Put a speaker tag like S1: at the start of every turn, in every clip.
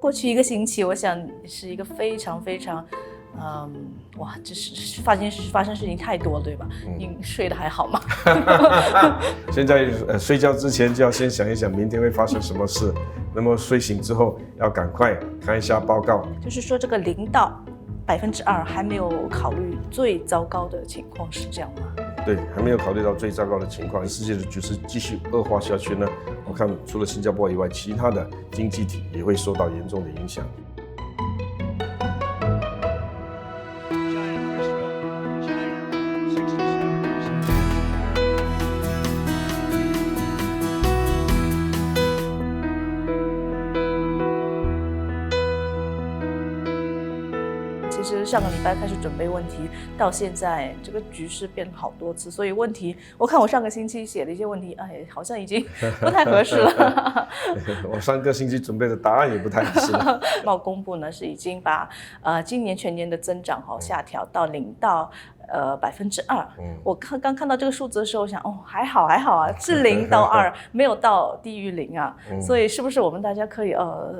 S1: 过去1个星期，我想是一个非常，哇，这是发生事情太多了，对吧？你睡得还好吗？
S2: 现在睡觉之前就要先想一想明天会发生什么事，那么睡醒之后要赶快看一下报告。
S1: 就是说这个0到2%还没有考虑最糟糕的情况，是这样吗？
S2: 对，还没有考虑到最糟糕的情况，世界的局势继续恶化下去呢，我看除了新加坡以外，其他的经济体也会受到严重的影响。
S1: 其实上个礼拜开始准备问题，到现在这个局势变了好多次，所以问题我看我上个星期写的一些问题，好像已经不太合适了。
S2: 我上个星期准备的答案也不太合适了。
S1: 贸公布呢是已经把今年全年的增长下调到0到2%。我刚看到这个数字的时候，我想还好啊，是0到2，没有到低于0啊。所以是不是我们大家可以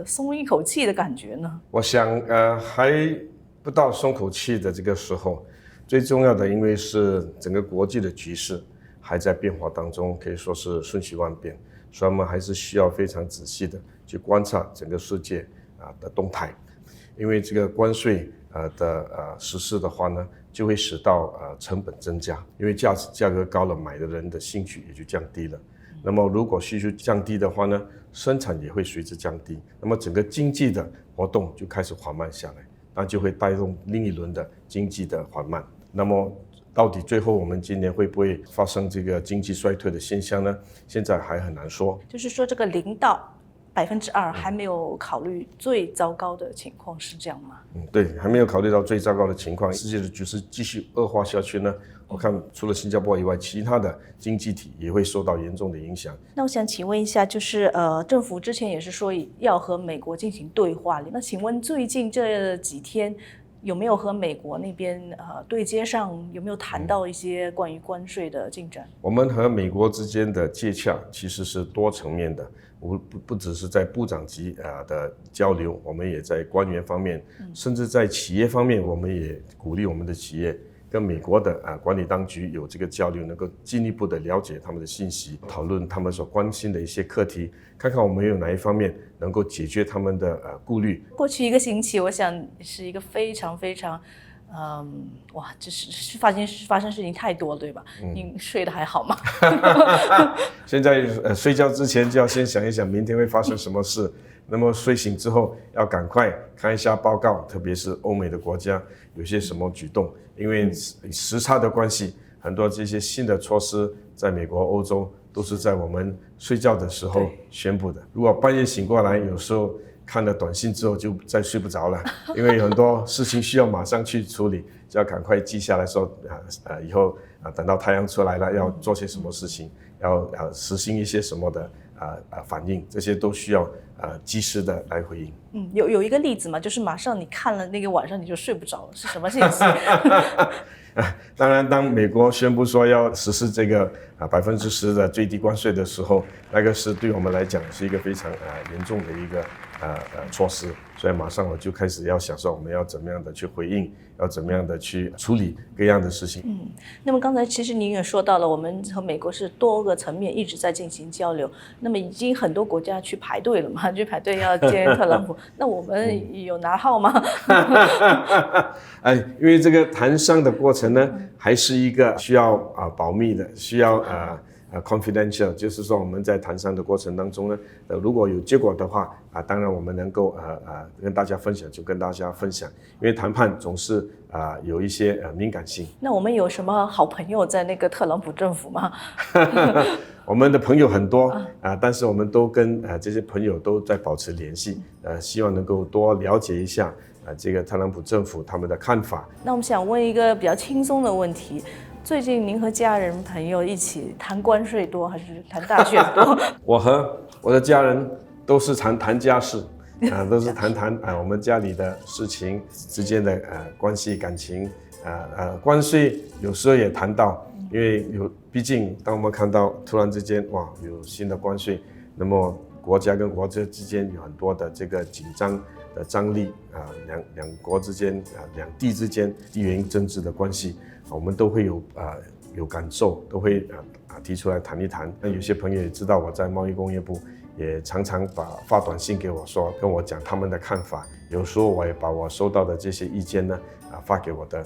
S1: 松一口气的感觉呢？
S2: 我想还不到松口气的这个时候，最重要的因为是整个国际的局势还在变化当中，可以说是瞬息万变，所以我们还是需要非常仔细的去观察整个世界的动态。因为这个关税的实施的话呢，就会使到成本增加，因为价格高了，买的人的兴趣也就降低了。那么如果需求降低的话呢，生产也会随之降低，那么整个经济的活动就开始缓慢下来，那就会带动另一轮的经济的缓慢。那么到底最后我们今年会不会发生这个经济衰退的现象呢？现在还很难说。
S1: 就是说这个0到2%还没有考虑最糟糕的情况，是这样吗？
S2: 对，还没有考虑到最糟糕的情况，世界的局势继续恶化下去呢，我看除了新加坡以外，其他的经济体也会受到严重的影响。
S1: 那我想请问一下，就是政府之前也是说要和美国进行对话，那请问最近这几天有没有和美国那边对接上，有没有谈到一些关于关税的进展？
S2: 我们和美国之间的接洽其实是多层面的，不只是在部长级的交流，我们也在官员方面，甚至在企业方面，我们也鼓励我们的企业跟美国的管理当局有这个交流，能够进一步的了解他们的信息，讨论他们所关心的一些课题，看看我们有哪一方面能够解决他们的顾虑。
S1: 过去1个星期，我想是一个非常哇，这是发生事情太多了，对吧？你睡得还好吗？
S2: 现在睡觉之前就要先想一想明天会发生什么事，那么睡醒之后要赶快看一下报告，特别是欧美的国家有些什么举动，因为时差的关系，很多这些新的措施在美国、欧洲都是在我们睡觉的时候宣布的。如果半夜醒过来，有时候看了短信之后就再睡不着了，因为很多事情需要马上去处理，就要赶快记下来说以后等到太阳出来了要做些什么事情，要实行一些什么的反应，这些都需要及时的来回应。
S1: 有一个例子嘛，就是马上你看了那个晚上你就睡不着了，是什么信息？
S2: 当然，当美国宣布说要实施这个10%的最低关税的时候，那个是对我们来讲是一个非常严重的一个措施，所以马上我就开始要想说我们要怎么样的去回应，要怎么样的去处理各样的事情。
S1: 那么刚才其实您也说到了，我们和美国是多个层面一直在进行交流，那么已经很多国家去排队了嘛，去排队要见特朗普，那我们有拿号吗？
S2: 因为这个谈商的过程呢，还是一个需要保密的，需要confidential， 就是说我们在谈商的过程当中呢，如果有结果的话当然我们能够跟大家分享就跟大家分享，因为谈判总是有一些敏感性。
S1: 那我们有什么好朋友在那个特朗普政府吗？
S2: 我们的朋友很多但是我们都跟这些朋友都在保持联系，希望能够多了解一下这个特朗普政府他们的看法。
S1: 那我们想问一个比较轻松的问题，最近您和家人朋友一起谈关税多还是谈大选多？
S2: 我和我的家人都是谈家事都是谈我们家里的事情之间的关系感情关税有时候也谈到，因为毕竟当我们看到突然之间有新的关税，那么国家跟国家之间有很多的这个紧张的张力两国之间两地之间地缘政治的关系，我们都会有感受，都会提出来谈一谈。那有些朋友也知道我在贸易工业部，也常常发短信给我说，跟我讲他们的看法。有时候我也把我收到的这些意见呢发给我的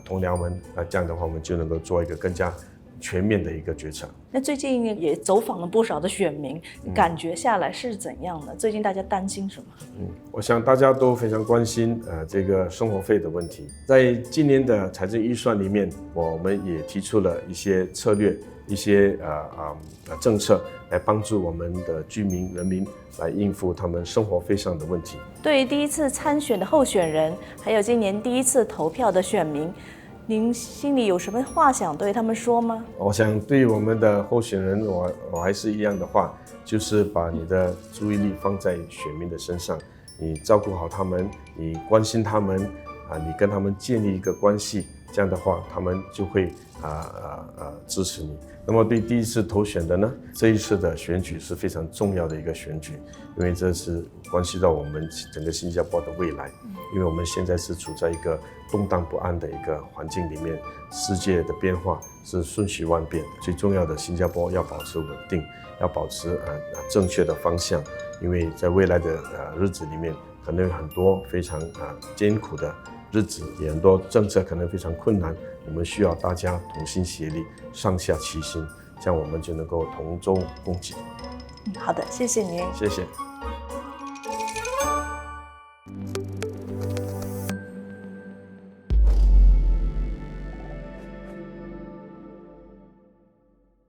S2: 同僚们，那这样的话我们就能够做一个更加全面的一个决策。
S1: 那最近也走访了不少的选民，感觉下来是怎样的？最近大家担心什么？
S2: 我想大家都非常关心这个生活费的问题。在今年的财政预算里面，我们也提出了一些策略、一些政策来帮助我们的居民人民来应付他们生活费上的问题。
S1: 对于第一次参选的候选人，还有今年第一次投票的选民，您心里有什么话想对他们说吗？
S2: 我想对于我们的候选人，我还是一样的话，就是把你的注意力放在选民的身上，你照顾好他们，你关心他们你跟他们建立一个关系，这样的话他们就会支持你。那么对第一次投选的呢，这一次的选举是非常重要的一个选举，因为这是关系到我们整个新加坡的未来。因为我们现在是处在一个动荡不安的一个环境里面，世界的变化是瞬息万变，最重要的新加坡要保持稳定，要保持正确的方向，因为在未来的日子里面，可能有很多非常艰苦的日子，也很多政策可能非常困难，我们需要大家同心协力，上下齐心，这样我们就能够同舟共济。
S1: 好的，谢谢您。
S2: 谢谢。